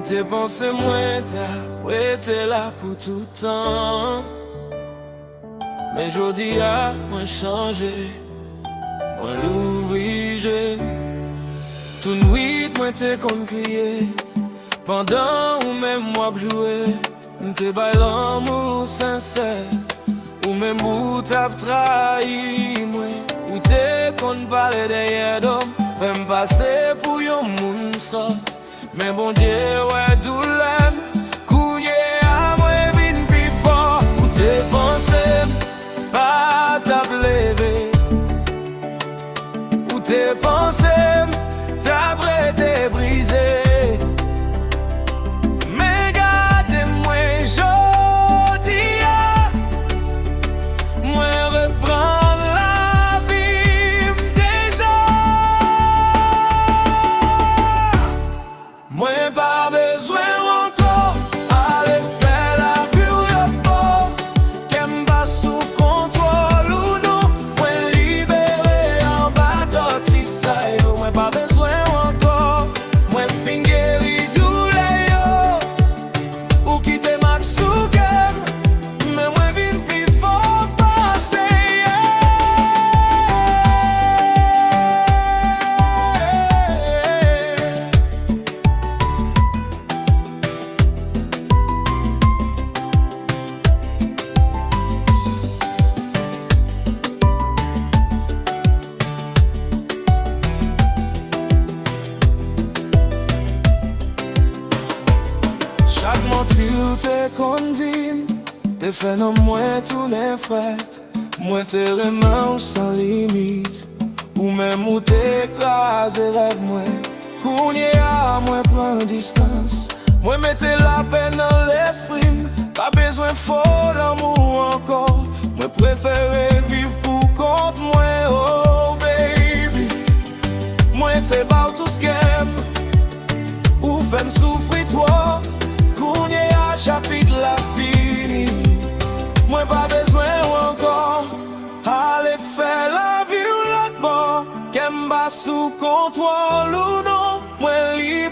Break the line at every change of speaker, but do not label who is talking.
Te pense mwen ta prêté là pour tout temps. Mais jodi a mwen changé, mwen l'ouvri je. Tout nuit mwen te kon kriye, pendant ou même moi joué. M'te bay l'amour sincère, ou même ou t'ap trahi mwen. Ou te kon pale derrière d'homme, fè m'passe pour yon moun sot. Mais bon Dieu, ouais, d'où l'aime, kounye à moi vin pi fort. Ou te pensé, pas t'ap levé. Ou te pensé, t'as prêté brisé. Mais gardez-moi, jodi a, moi reprendre la vie déjà. Mwen pas besoin encore aller faire la vie ou le beau. Qu'elle pas sous contrôle ou non. Mwen libéré en bas d'oti sa yo. Mwen pas besoin encore. Mwen fin guéri douleur yo. Ou quitter max ou kem. Mais mwen vin pi fort passer. Chaque mentir te condamne, te fait non moins tous les fêtes. Moins te remanges sans limite, ou même ou t'écrase rêve moins. Kounye à moins prend distance, moi mettez la peine dans l'esprit. Pas besoin fort d'amour encore, moi préfère vivre pour compte moi. Oh baby, moi te bats tout game, ou fais souffrir toi. Kounye a chapitre la fini, moi pas besoin encore. Allez faire la vie ou l'autre bord, qu'elle m'a sous contrôle ou non, moi libre.